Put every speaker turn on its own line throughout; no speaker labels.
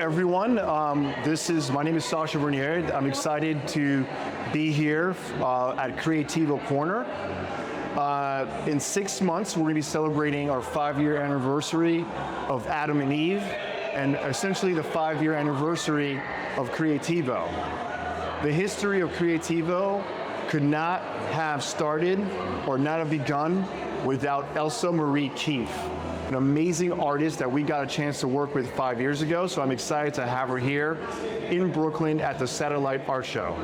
everyone. My name is Sasha Vernier. I'm excited to be here at Creativo Corner. In 6 months, we're going to be celebrating our 5-year anniversary of Adam and Eve, and essentially the 5-year anniversary of Creativo. The history of Creativo could not have started or not have begun without Elsa Marie Keefe, an amazing artist that we got a chance to work with 5 years ago, so I'm excited to have her here in Brooklyn at the Satellite Art Show.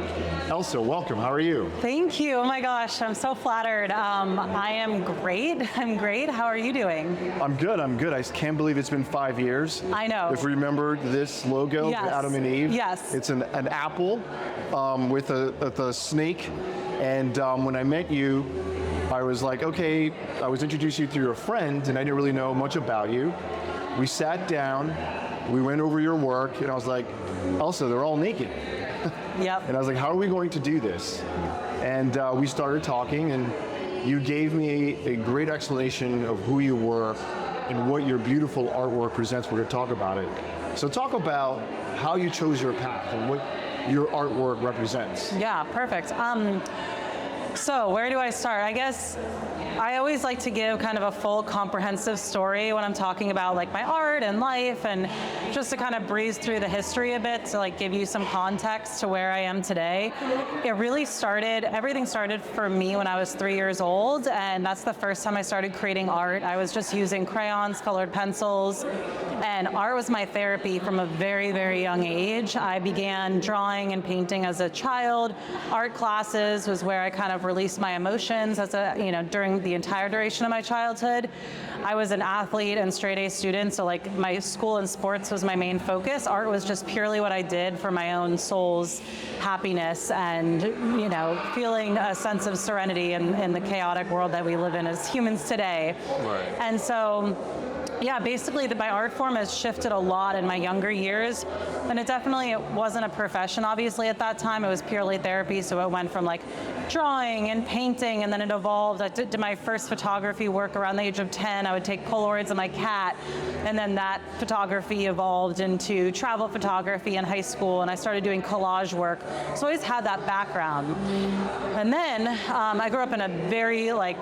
Elsa, welcome, how are you?
Thank you, oh my gosh, I'm so flattered. I am great, how are you doing?
I'm good. I can't believe it's been 5 years.
I know.
If you remember this logo,
yes.
Adam and Eve.
Yes.
It's an apple with a snake, and when I met you, I was like, okay, I was introduced you to your friend, and I didn't really know much about you. We sat down, we went over your work, and I was like, Elsa, they're all naked.
Yep.
And I was like, how are we going to do this? And we started talking, and you gave me a great explanation of who you were and what your beautiful artwork presents. We're going to talk about it. So talk about how you chose your path and what your artwork represents.
Yeah, perfect. So where do I start? I guess I always like to give kind of a full comprehensive story when I'm talking about like my art and life, and just to kind of breeze through the history a bit to like give you some context to where I am today. Everything started for me when I was 3 years old, and that's the first time I started creating art. I was just using crayons, colored pencils, and art was my therapy from a very, very young age. I began drawing and painting as a child. Art classes was where I kind of released my emotions during the entire duration of my childhood. I was an athlete and straight A student, so like my school and sports was my main focus. Art was just purely what I did for my own soul's happiness and, feeling a sense of serenity in the chaotic world that we live in as humans today.
Right.
And so, yeah, basically my art form has shifted a lot in my younger years, and it wasn't a profession obviously at that time. It was purely therapy, so it went from like drawing and painting, and then it evolved. I did my first photography work around the age of 10. I would take Polaroids of my cat, and then that photography evolved into travel photography in high school, and I started doing collage work. So I always had that background. And then I grew up in a very like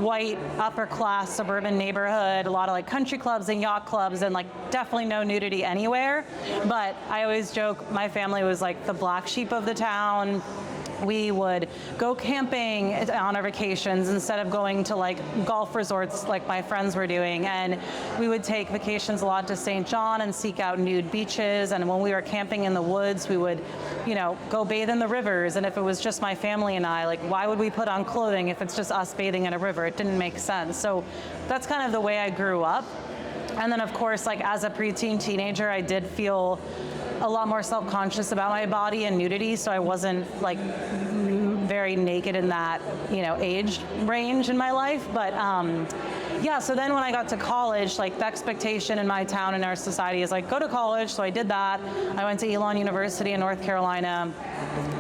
white, upper class suburban neighborhood, a lot of like country clubs and yacht clubs, and like definitely no nudity anywhere. But I always joke, my family was like the black sheep of the town. We would go camping on our vacations instead of going to like golf resorts like my friends were doing. And we would take vacations a lot to St. John and seek out nude beaches. And when we were camping in the woods, we would, go bathe in the rivers. And if it was just my family and I, like, why would we put on clothing if it's just us bathing in a river? It didn't make sense. So that's kind of the way I grew up. And then of course, like as a preteen teenager, I did feel a lot more self-conscious about my body and nudity, so I wasn't like very naked in that, age range in my life. But yeah, so then when I got to college, like the expectation in my town and our society is like, go to college, so I did that. I went to Elon University in North Carolina,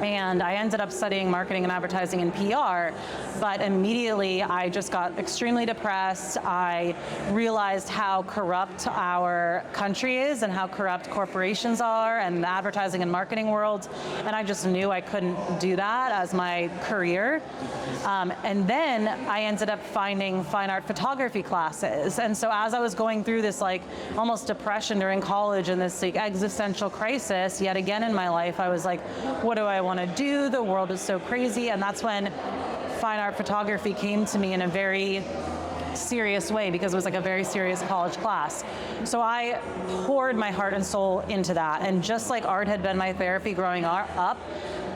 and I ended up studying marketing and advertising and PR, but immediately I just got extremely depressed. I realized how corrupt our country is and how corrupt corporations are and the advertising and marketing world, and I just knew I couldn't do that as my career. And then I ended up finding fine art photography classes, and so as I was going through this like almost depression during college and this like existential crisis yet again in my life, I was like, what do I want to do? The world is so crazy. And that's when fine art photography came to me in a very serious way, because it was like a very serious college class. So I poured my heart and soul into that, and just like art had been my therapy growing up,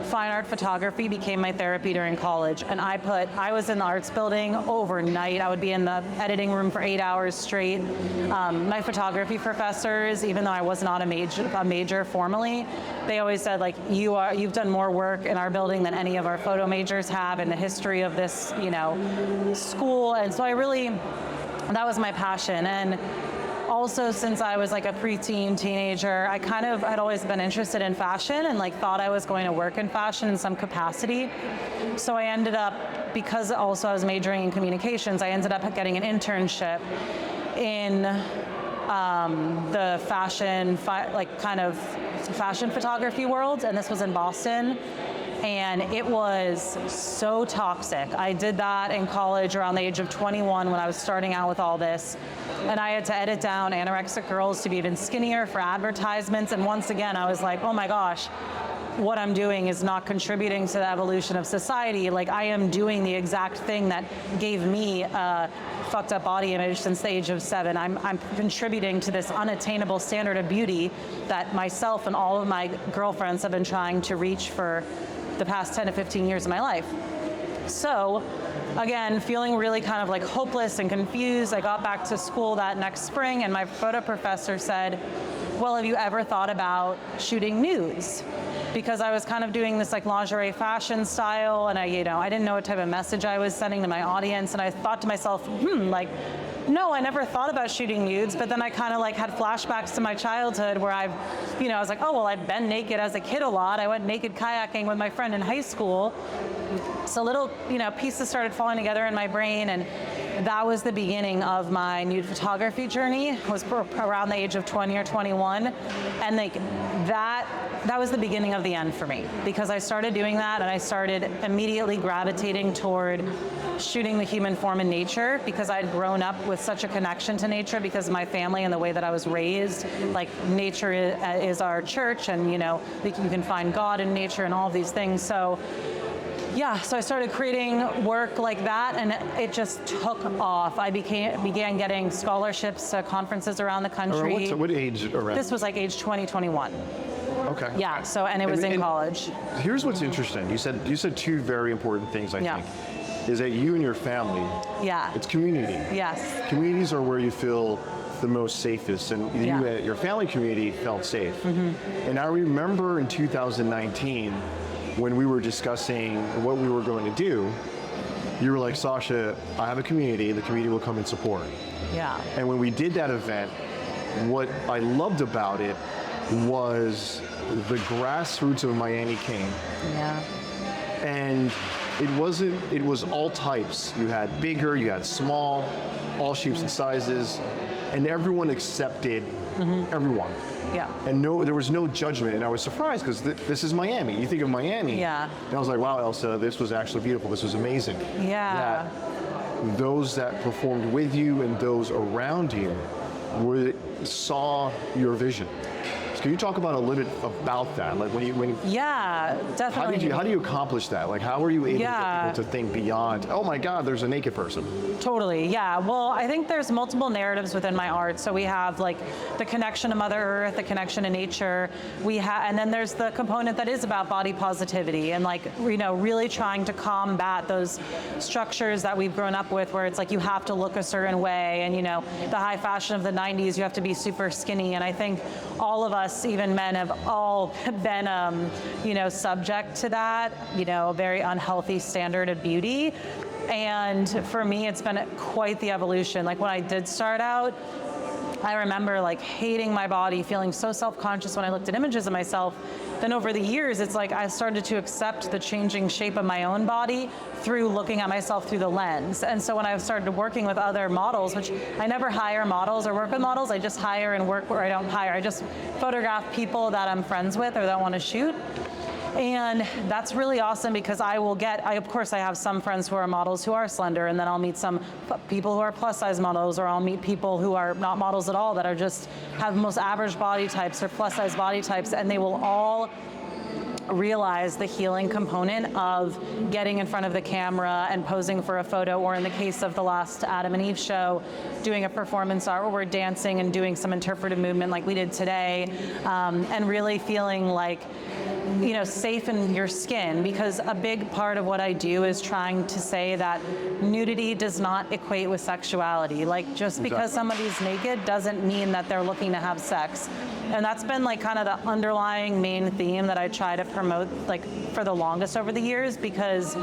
fine art photography became my therapy during college. And I was in the arts building overnight. I would be in the editing room for 8 hours straight. My photography professors, even though I was not a major formally, they always said like, you've done more work in our building than any of our photo majors have in the history of this, school. And so that was my passion. And also, since I was like a preteen teenager, I kind of had always been interested in fashion and like thought I was going to work in fashion in some capacity. So I ended up, because also I was majoring in communications, I ended up getting an internship in the fashion, kind of fashion photography world, and this was in Boston. And it was so toxic. I did that in college around the age of 21 when I was starting out with all this. And I had to edit down anorexic girls to be even skinnier for advertisements. And once again, I was like, oh my gosh, what I'm doing is not contributing to the evolution of society. Like, I am doing the exact thing that gave me a fucked up body image since the age of 7. I'm contributing to this unattainable standard of beauty that myself and all of my girlfriends have been trying to reach for the past 10 to 15 years of my life. So again, feeling really kind of like hopeless and confused, I got back to school that next spring, and my photo professor said, well, have you ever thought about shooting nudes? Because I was kind of doing this like lingerie fashion style, and I didn't know what type of message I was sending to my audience, and I thought to myself, no, I never thought about shooting nudes. But then I kind of like had flashbacks to my childhood where I was like, oh, well, I've been naked as a kid a lot. I went naked kayaking with my friend in high school. So little, pieces started falling together in my brain, and that was the beginning of my nude photography journey. It was around the age of 20 or 21. And like that was the beginning of the end for me, because I started doing that and I started immediately gravitating toward shooting the human form in nature, because I'd grown up with such a connection to nature because of my family and the way that I was raised. Like, nature is our church, and you can find God in nature and all of these things. So yeah, so I started creating work like that, and it just took off. I began getting scholarships to conferences around the country.
What age around?
This was like age 20, 21.
Okay.
Yeah, so, and it was in college.
Here's what's interesting. You said two very important things, I think. Is that you and your family, it's community.
Yes.
Communities are where you feel the most safest, and your family community felt safe. Mm-hmm. And I remember in 2019, when we were discussing what we were going to do, you were like, Sasha, I have a community, the community will come and support.
Yeah.
And when we did that event, what I loved about it was the grassroots of Miami came.
Yeah.
And it was all types. You had bigger, you had small, all shapes and sizes, and everyone accepted everyone.
Yeah.
And there was no judgment, and I was surprised because this is Miami. You think of Miami.
Yeah.
And I was like, wow, Elsa, this was actually beautiful. This was amazing.
Yeah.
That those that performed with you and those around you saw your vision. So can you talk about a little bit about that? Like
Yeah, definitely.
How do you accomplish that? Like, how are you able to get people to think beyond, oh my God, there's a naked person?
Totally, yeah. Well, I think there's multiple narratives within my art. So we have like the connection to Mother Earth, the connection to nature. And then there's the component that is about body positivity and like, really trying to combat those structures that we've grown up with, where it's like you have to look a certain way, and the high fashion of the 90s, you have to be super skinny. And I think all of us, even men, have all been, subject to that, a very unhealthy standard of beauty. And for me, it's been quite the evolution. Like, when I did start out, I remember like hating my body, feeling so self-conscious when I looked at images of myself. Then over the years, it's like I started to accept the changing shape of my own body through looking at myself through the lens. And so when I started working with other models, which I never hire models or work with models, I just hire and work where I don't hire. I just photograph people that I'm friends with or that want to shoot. And that's really awesome, because of course I have some friends who are models who are slender, and then I'll meet some people who are plus size models, or I'll meet people who are not models at all, that are just have most average body types or plus size body types, and they will all realize the healing component of getting in front of the camera and posing for a photo, or in the case of the last Adam and Eve show, doing a performance art where we're dancing and doing some interpretive movement like we did today, and really feeling like, safe in your skin, because a big part of what I do is trying to say that nudity does not equate with sexuality. Like, just because somebody's naked doesn't mean that they're looking to have sex. And that's been like kind of the underlying main theme that I try to promote like for the longest over the years, because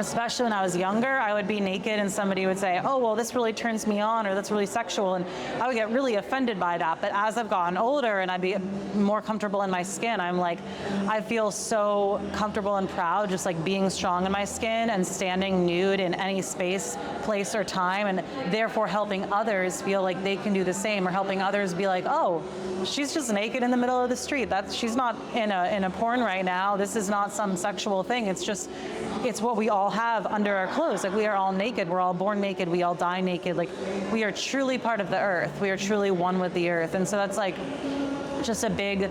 especially when I was younger, I would be naked and somebody would say, oh, well, this really turns me on, or that's really sexual, and I would get really offended by that. But as I've gotten older and I'd be more comfortable in my skin, I'm like, I feel so comfortable and proud just like being strong in my skin and standing nude in any space, place, or time, and therefore helping others feel like they can do the same, or helping others be like, oh, she's just naked in the middle of the street. She's not in a porn right now. This is not some sexual thing. It's what we all have under our clothes. Like, we are all naked. We're all born naked. We all die naked. Like, we are truly part of the earth. We are truly one with the earth. And so that's like just a big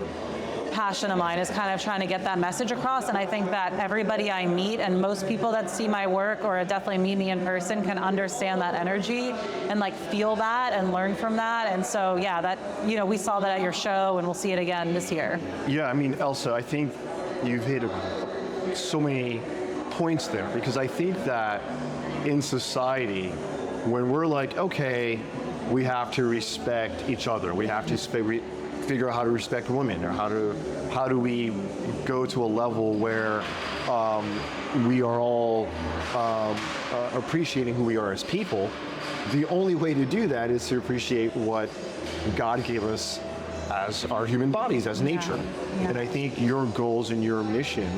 passion of mine, is kind of trying to get that message across. And I think that everybody I meet, and most people that see my work or definitely meet me in person, can understand that energy and like feel that and learn from that. And so yeah, that, you know, we saw that at your show and we'll see it again this year.
Yeah, I mean, Elsa, I think you've hit so many points there, because I think that in society, when we're like, okay, we have to respect each other, we have to figure out how to respect women, or how do we go to a level where we are all appreciating who we are as people. The only way to do that is to appreciate what God gave us as our human bodies, as nature.
Yeah.
And I think your goals and your mission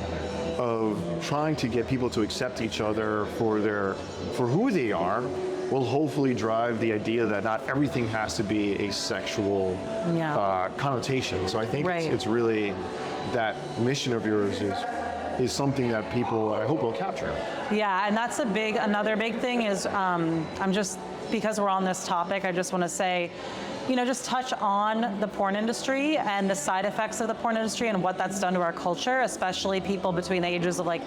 of trying to get people to accept each other for who they are will hopefully drive the idea that not everything has to be a sexual connotation. So I think it's really, that mission of yours is something that people, I hope, will capture.
Yeah, and that's another big thing is, because we're on this topic, I just want to say, you know, just touch on the porn industry and the side effects of the porn industry and what that's done to our culture, especially people between the ages of like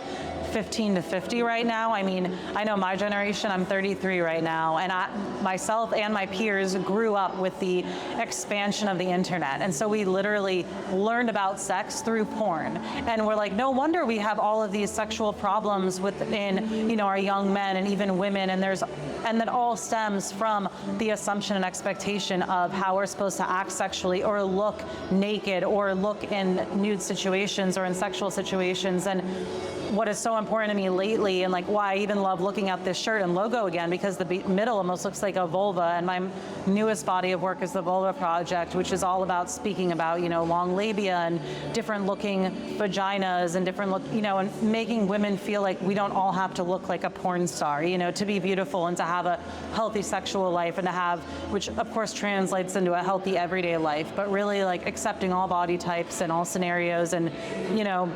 15 to 50 right now. I mean, I know my generation, I'm 33 right now, and myself and my peers grew up with the expansion of the internet. And so we literally learned about sex through porn. And we're like, no wonder we have all of these sexual problems within, you know, our young men and even women. And that all stems from the assumption and expectation of how we're supposed to act sexually, or look naked, or look in nude situations or in sexual situations. And what is so important to me lately, and like why I even love looking at this shirt and logo again, because the middle almost looks like a vulva, and my newest body of work is the Vulva Project, which is all about speaking about, you know, long labia and different looking vaginas and different look, you know, and making women feel like we don't all have to look like a porn star, you know, to be beautiful and to have a healthy sexual life, and to have, which of course translates into a healthy everyday life, but really like accepting all body types and all scenarios. And, you know,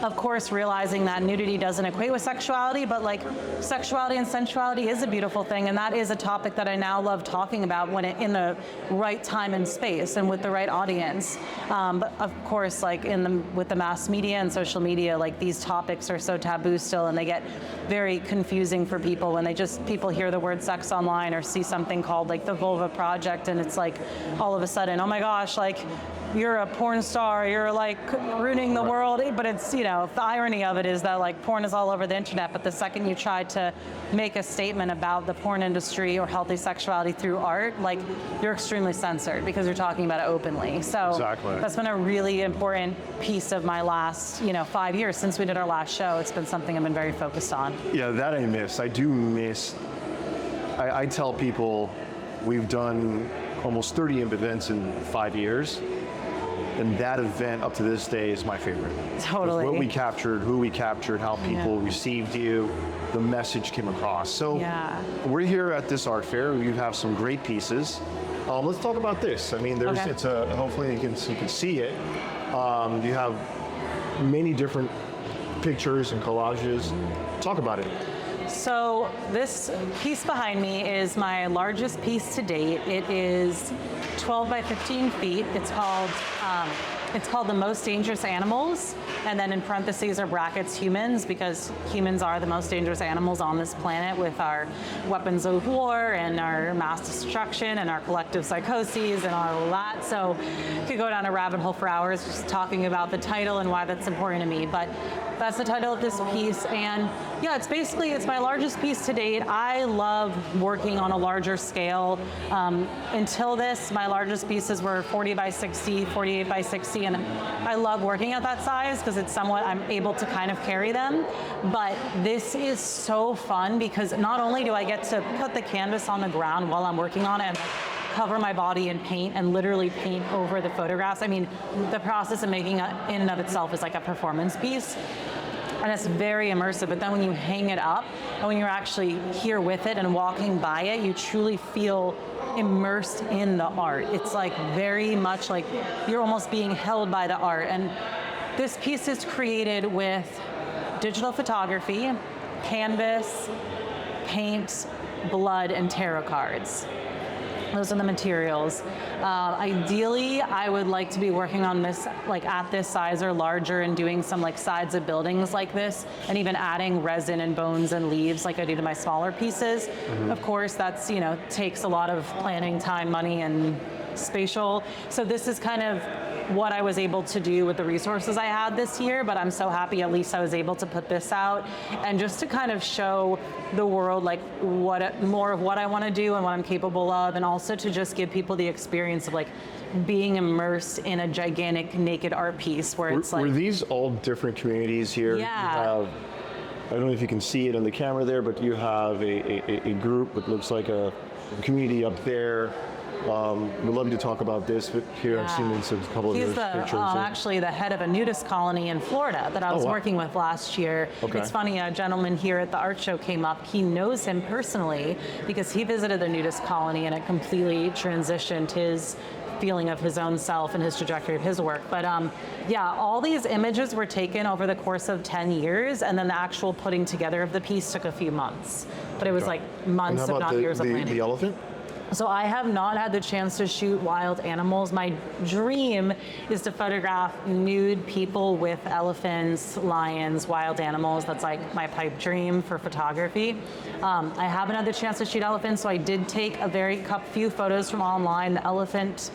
of course, realizing that nudity doesn't equate with sexuality, but like sexuality and sensuality is a beautiful thing, and that is a topic that I now love talking about when in the right time and space and with the right audience. But of course, like with the mass media and social media, like these topics are so taboo still, and they get very confusing for people when people hear the word sex online or see something called like the Vulva Project, and it's like all of a sudden, oh my gosh, like you're a porn star, you're like ruining the world. But it's, you know, the irony of it is that like porn is all over the internet, but the second you try to make a statement about the porn industry or healthy sexuality through art, like you're extremely censored because you're talking about it openly. So
exactly. That's
been a really important piece of my last, 5 years since we did our last show. It's been something I've been very focused on.
Yeah, that I miss. I do miss, I tell people we've done almost 30 events in 5 years. And that event up to this day is my favorite.
Totally.
What we captured, who we captured, how people received you, the message came across. So we're here at this art fair. You have some great pieces. Let's talk about this. I mean, it's hopefully you can see it. You have many different pictures and collages. Talk about it.
So this piece behind me is my largest piece to date. It is 12 by 15 feet. It's called The Most Dangerous Animals, and then in parentheses or brackets, humans, because humans are the most dangerous animals on this planet with our weapons of war and our mass destruction and our collective psychoses and all of that. So you could go down a rabbit hole for hours just talking about the title and why that's important to me. But that's the title of this piece, and it's my my largest piece to date. I love working on a larger scale. Until this, my largest pieces were 40 by 60, 48 by 60, and I love working at that size because it's somewhat, I'm able to kind of carry them. But this is so fun because not only do I get to put the canvas on the ground while I'm working on it and cover my body in paint and literally paint over the photographs. I mean, the process of making it in and of itself is like a performance piece. And it's very immersive, but then when you hang it up and when you're actually here with it and walking by it, you truly feel immersed in the art. It's like very much like you're almost being held by the art. And this piece is created with digital photography, canvas, paint, blood, and tarot cards. Those are the materials. Ideally, I would like to be working on this like at this size or larger and doing some like sides of buildings like this and even adding resin and bones and leaves like I do to my smaller pieces. Of course, that's, you know, takes a lot of planning, time, money, and spatial. So this is kind of what I was able to do with the resources I had this year, but I'm so happy at least I was able to put this out and just to kind of show the world like more of what I want to do and what I'm capable of, and also to just give people the experience of like being immersed in a gigantic naked art piece where it's like...
Were these all different communities here?
Yeah.
You have, I don't know if you can see it on the camera there, but you have a group that looks like a community up there. We'd love you to talk about this, but here I've seen a couple of
He's
those pictures.
actually the head of a nudist colony in Florida that I was working with last year.
Okay.
It's funny, a gentleman here at the art show came up. He knows him personally because he visited the nudist colony and it completely transitioned his feeling of his own self and his trajectory of his work. But yeah, all these images were taken over the course of 10 years, and then the actual putting together of the piece took a few months. But it was like months, if not years of planning.
The elephant?
So I have not had the chance to shoot wild animals. My dream is to photograph nude people with elephants, lions, wild animals. That's like my pipe dream for photography. I haven't had the chance to shoot elephants, so I did take few photos from online. The elephant,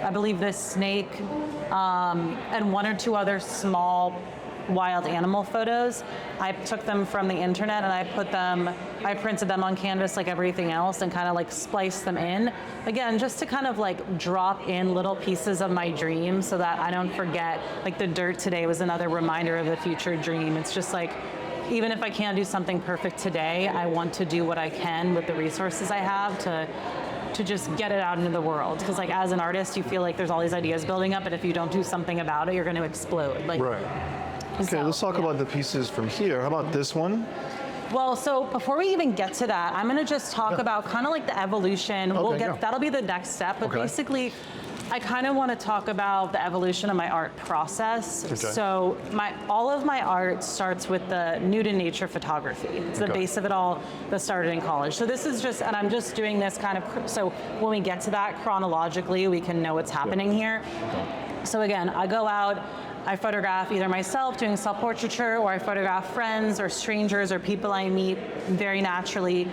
I believe this snake, and one or two other small wild animal photos. I took them from the internet and I printed them on canvas like everything else and kind of like spliced them in. Again, just to kind of like drop in little pieces of my dream so that I don't forget. Like the dirt today was another reminder of the future dream. It's just like, even if I can't do something perfect today, I want to do what I can with the resources I have to just get it out into the world. Because like as an artist, you feel like there's all these ideas building up, and if you don't do something about it, you're going to explode. Like,
right. Okay, let's talk about the pieces from here. How about this one?
Well, so before we even get to that, I'm going to just talk about kind of like the evolution. That'll be the next step. But basically, I kind of want to talk about the evolution of my art process. Okay. So all of my art starts with the nude in nature photography. It's the base of it all that started in college. So this is just, and I'm just doing this kind of, so when we get to that chronologically, we can know what's happening here. So again, I go out, I photograph either myself doing self-portraiture, or I photograph friends or strangers or people I meet very naturally.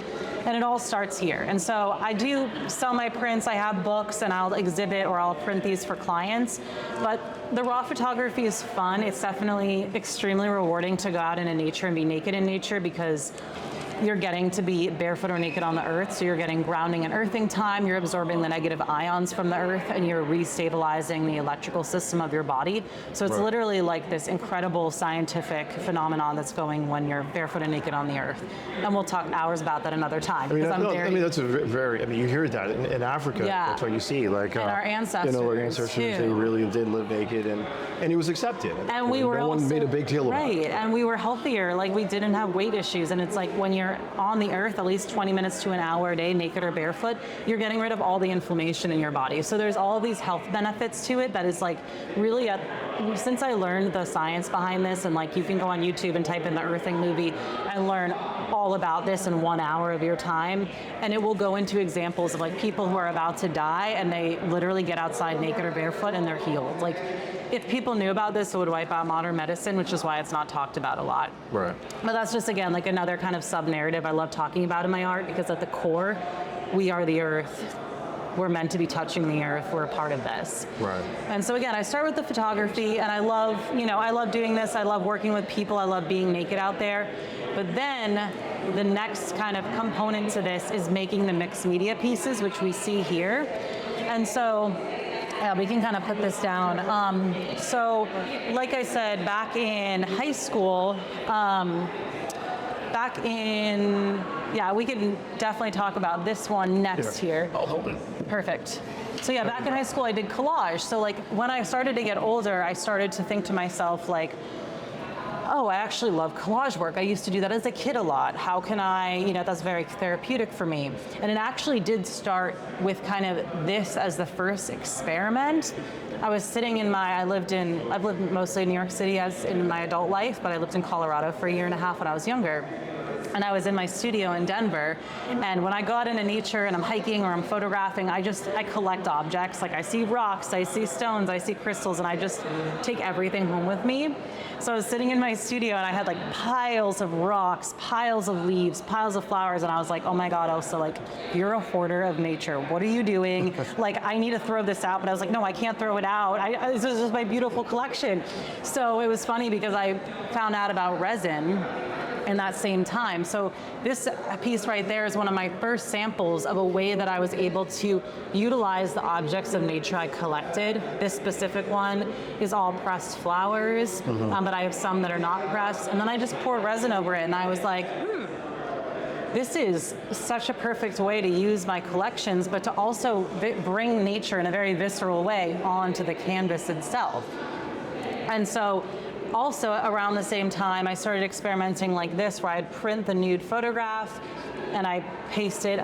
And it all starts here. And so I do sell my prints, I have books, and I'll exhibit or I'll print these for clients. But the raw photography is fun. It's definitely extremely rewarding to go out into nature and be naked in nature, because you're getting to be barefoot or naked on the earth, so you're getting grounding and earthing time, you're absorbing the negative ions from the earth, and you're restabilizing the electrical system of your body. So it's literally like this incredible scientific phenomenon that's going when you're barefoot and naked on the earth. And we'll talk hours about that another time.
That's a very, you hear that in Africa, that's what you see. Like,
and our ancestors,
our ancestors, they really did live naked, and it was accepted.
And we were
no one made a big deal about it.
Right, and we were healthier, like we didn't have weight issues, and it's like when you're on the earth at least 20 minutes to an hour a day, naked or barefoot, you're getting rid of all the inflammation in your body. So there's all these health benefits to it that is like really, since I learned the science behind this, and like you can go on YouTube and type in the earthing movie and learn all about this in 1 hour of your time, and it will go into examples of like people who are about to die and they literally get outside naked or barefoot and they're healed. Like, if people knew about this, it would wipe out modern medicine, which is why it's not talked about a lot.
Right.
But that's just, again, like another kind of sub-narrative I love talking about in my art, because at the core, we are the earth. We're meant to be touching the earth. We're a part of this.
Right.
And so again, I start with the photography, and I love doing this. I love working with people. I love being naked out there. But then the next kind of component to this is making the mixed media pieces, which we see here. And so, yeah, we can kind of put this down. So, like I said, back in high school, we can definitely talk about this one next here.
I'll hold it.
Perfect. So yeah, back in high school I did collage. So like when I started to get older, I started to think to myself like, oh, I actually love collage work. I used to do that as a kid a lot. How can I, that's very therapeutic for me. And it actually did start with kind of this as the first experiment. I was sitting I've lived mostly in New York City as in my adult life, but I lived in Colorado for 1.5 years when I was younger. And I was in my studio in Denver, and when I go out into nature and I'm hiking or I'm photographing, I collect objects. Like I see rocks, I see stones, I see crystals, and I just take everything home with me. So I was sitting in my studio and I had like piles of rocks, piles of leaves, piles of flowers, and I was like, oh my God, Elsa, like you're a hoarder of nature. What are you doing? Like I need to throw this out, but I was like, no, I can't throw it out. This is just my beautiful collection. So it was funny because I found out about resin in that same time. So this piece right there is one of my first samples of a way that I was able to utilize the objects of nature I collected. This specific one is all pressed flowers, but I have some that are not pressed. And then I just poured resin over it and I was like, this is such a perfect way to use my collections, but to also bring nature in a very visceral way onto the canvas itself. And so also around the same time, I started experimenting like this, where I'd print the nude photograph and I printed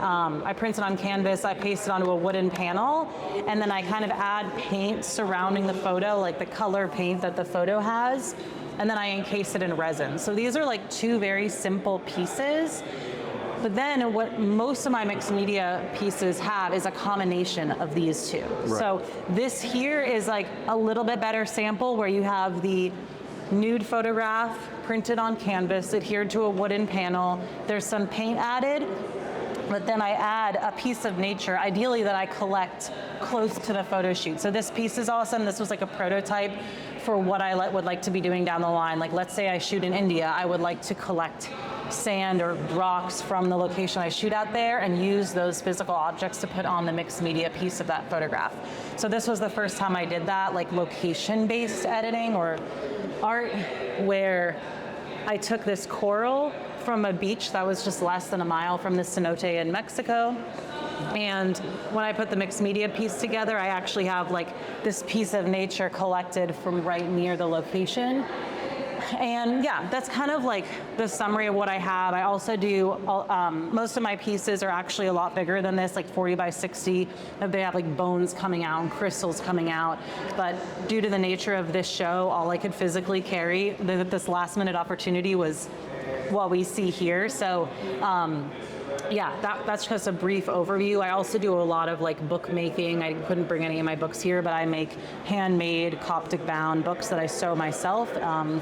on canvas, I pasted onto a wooden panel, and then I kind of add paint surrounding the photo, like the color paint that the photo has, and then I encase it in resin. So these are like two very simple pieces. But then what most of my mixed media pieces have is a combination of these two. Right. So this here is like a little bit better sample where you have the nude photograph printed on canvas, adhered to a wooden panel. There's some paint added, but then I add a piece of nature, ideally that I collect close to the photo shoot. So this piece is awesome. This was like a prototype for what I would like to be doing down the line. Like let's say I shoot in India, I would like to collect sand or rocks from the location I shoot out there and use those physical objects to put on the mixed media piece of that photograph. So this was the first time I did that, like location-based editing or art, where I took this coral from a beach that was just less than a mile from the cenote in Mexico. And when I put the mixed media piece together, I actually have like this piece of nature collected from right near the location. And yeah, that's kind of like the summary of what I have. I also do, most of my pieces are actually a lot bigger than this, like 40 by 60. They have like bones coming out and crystals coming out. But due to the nature of this show, all I could physically carry, this last minute opportunity was what we see here. So yeah, that's just a brief overview. I also do a lot of like bookmaking. I couldn't bring any of my books here, but I make handmade Coptic bound books that I sew myself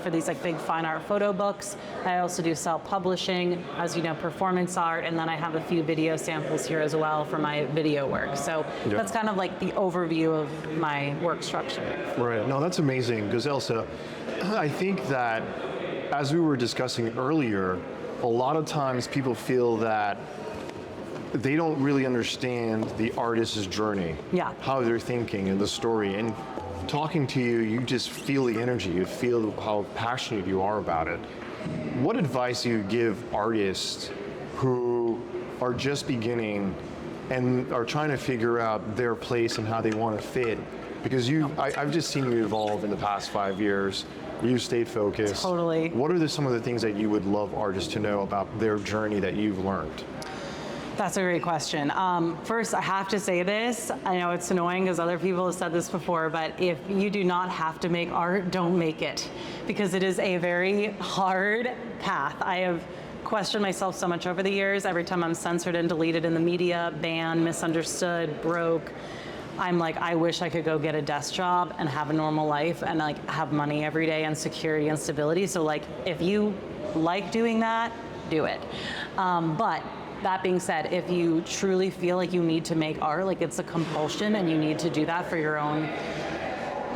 for these like big fine art photo books. I also do self-publishing, as you know, performance art, and then I have a few video samples here as well for my video work. So that's kind of like the overview of my work structure.
Right, no, that's amazing, because Elsa, I think that as we were discussing earlier, a lot of times people feel that they don't really understand the artist's journey, how they're thinking and the story. And talking to you, you just feel the energy, you feel how passionate you are about it. What advice do you give artists who are just beginning and are trying to figure out their place and how they want to fit? Because I've just seen you evolve in the past 5 years. You stayed focused.
Totally.
What are some of the things that you would love artists to know about their journey that you've learned?
That's a great question. First, I have to say this. I know it's annoying because other people have said this before, but if you do not have to make art, don't make it, because it is a very hard path. I have questioned myself so much over the years. Every time I'm censored and deleted in the media, banned, misunderstood, broke, I'm like, I wish I could go get a desk job and have a normal life and like have money every day and security and stability. So like, if you like doing that, do it. But that being said, if you truly feel like you need to make art, like it's a compulsion and you need to do that for your own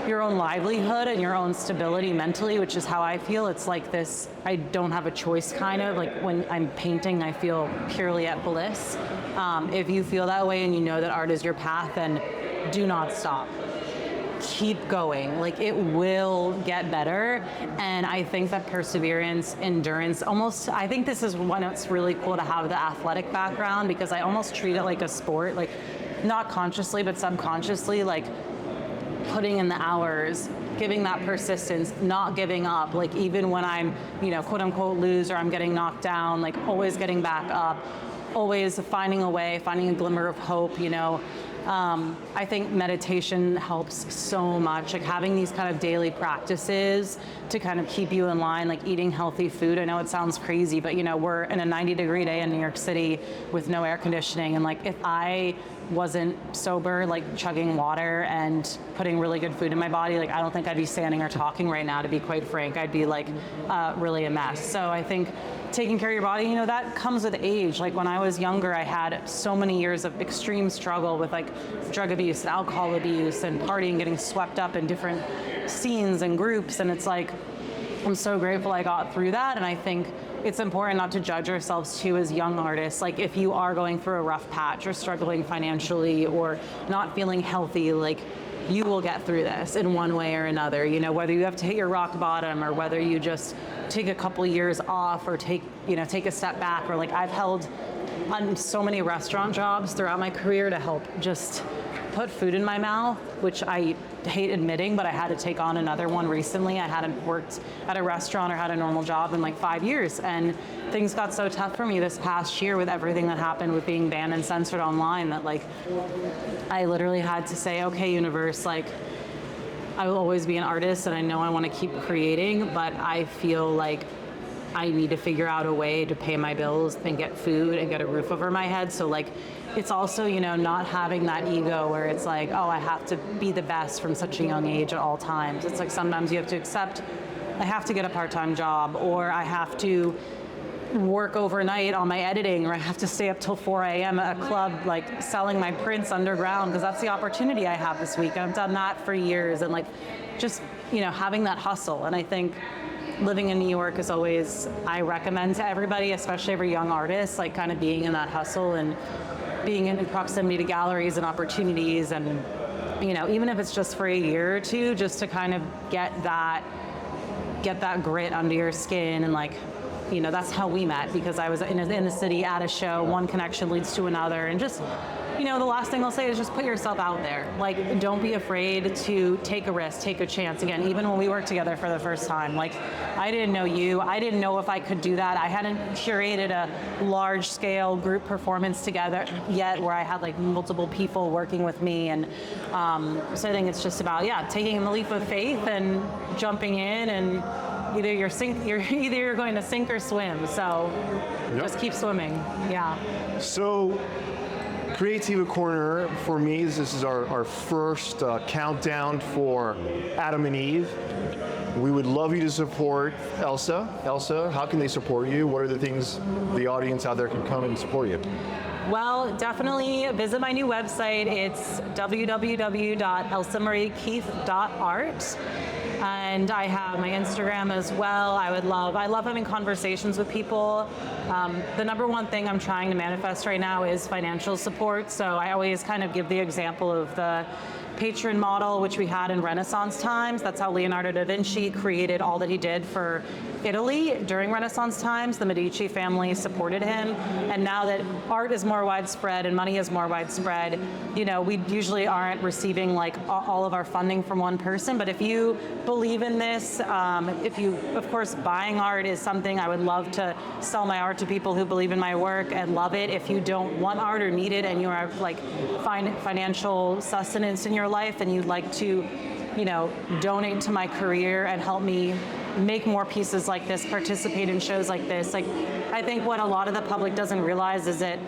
your own livelihood and your own stability mentally, which is how I feel. It's like this, I don't have a choice kind of, like when I'm painting, I feel purely at bliss. If you feel that way and you know that art is your path, then do not stop. Keep going. Like, it will get better. And I think that perseverance, endurance, almost, I think this is when it's really cool to have the athletic background, because I almost treat it like a sport, like not consciously, but subconsciously, like putting in the hours, giving that persistence, not giving up. Like, even when I'm, quote unquote lose, or I'm getting knocked down, like always getting back up, always finding a way, finding a glimmer of hope, I think meditation helps so much, like having these kind of daily practices to kind of keep you in line, like eating healthy food. I know it sounds crazy, but we're in a 90-degree day in New York City with no air conditioning, and like if I wasn't sober, like chugging water and putting really good food in my body, like I don't think I'd be standing or talking right now, to be quite frank. I'd be like really a mess. So I think taking care of your body, that comes with age. Like when I was younger, I had so many years of extreme struggle with like drug abuse and alcohol abuse and partying, getting swept up in different scenes and groups. And it's like, I'm so grateful I got through that. And I think it's important not to judge ourselves too as young artists. Like if you are going through a rough patch or struggling financially or not feeling healthy, like you will get through this in one way or another, whether you have to hit your rock bottom or whether you just take a couple years off or take a step back, or like I've held on so many restaurant jobs throughout my career to help just put food in my mouth, which I hate admitting, but I had to take on another one recently. I hadn't worked at a restaurant or had a normal job in like 5 years, and things got so tough for me this past year with everything that happened with being banned and censored online that like I literally had to say, okay, universe, like I will always be an artist and I know I want to keep creating, but I feel like I need to figure out a way to pay my bills and get food and get a roof over my head. So like, it's also, not having that ego where it's like, oh, I have to be the best from such a young age at all times. It's like sometimes you have to accept, I have to get a part-time job, or I have to work overnight on my editing, or I have to stay up till 4 a.m. at a club, like selling my prints underground, because that's the opportunity I have this week. And I've done that for years, and like, just, having that hustle. And I think living in New York is always, I recommend to everybody, especially every young artist, like kind of being in that hustle and being in proximity to galleries and opportunities, and even if it's just for a year or two, just to kind of get that grit under your skin. And like, that's how we met, because I was in the city at a show, one connection leads to another, and just the last thing I'll say is just put yourself out there. Like, don't be afraid to take a risk, take a chance. Again, even when we worked together for the first time, like, I didn't know you. I didn't know if I could do that. I hadn't curated a large-scale group performance together yet where I had, like, multiple people working with me. And so I think it's just about, taking the leap of faith and jumping in, and either you're going to sink or swim. So just keep swimming. Yeah.
So Creativo Corner, for me, this is our first countdown for Adam and Eve. We would love you to support Elsa. Elsa, how can they support you? What are the things the audience out there can come and support you?
Well, definitely visit my new website. It's www.elsamariekeefe.art. And I have my Instagram as well. I love having conversations with people. The number one thing I'm trying to manifest right now is financial support. So I always kind of give the example of the patron model, which we had in Renaissance times. That's how Leonardo da Vinci created all that he did for Italy during Renaissance times. The Medici family supported him. And now that art is more widespread and money is more widespread, we usually aren't receiving like all of our funding from one person. But if you believe in this, of course, buying art is something I would love to sell my art to people who believe in my work and love it. If you don't want art or need it and you are like financial sustenance in your life and you'd like to, donate to my career and help me make more pieces like this, participate in shows like this. Like, I think what a lot of the public doesn't realize is that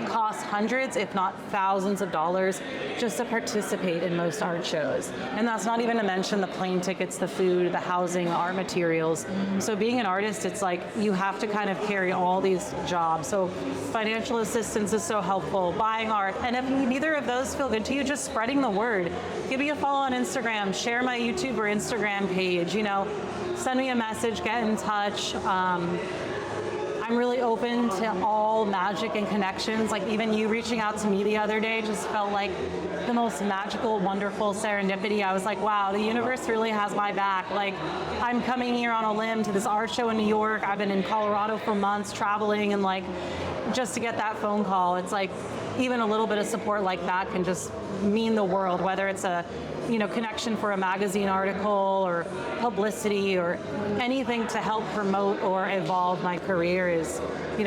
cost hundreds, if not thousands of dollars just to participate in most art shows. And that's not even to mention the plane tickets, the food, the housing, the art materials. So being an artist, it's like you have to kind of carry all these jobs. So financial assistance is so helpful, buying art. And if neither of those feel good to you, just spreading the word. Give me a follow on Instagram, share my YouTube or Instagram page, you know, send me a message, get in touch. I'm really open to all magic and connections. Like even you reaching out to me the other day just felt like the most magical, wonderful serendipity. I was like, wow, the universe really has my back. Like I'm coming here on a limb to this art show in New York. I've been in Colorado for months traveling, and like just to get that phone call, it's like even a little bit of support like that can just mean the world, whether it's a connection for a magazine article or publicity or anything to help promote or evolve my career is,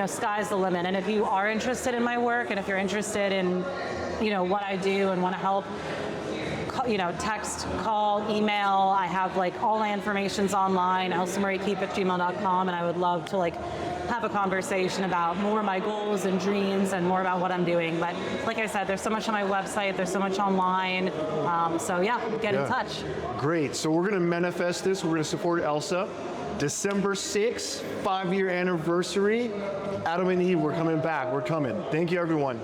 sky's the limit. And if you are interested in my work, and if you're interested in, what I do and want to help, text, call, email. I have like all my information's online, elsamariekeefe@gmail.com, and I would love to have a conversation about more of my goals and dreams and more about what I'm doing. But like I said, there's so much on my website, there's so much online. So yeah, get in touch.
Great. So we're going to manifest this. We're going to support Elsa. December 6th, 5-year anniversary. Adam and Eve, we're coming back. We're coming. Thank you, everyone.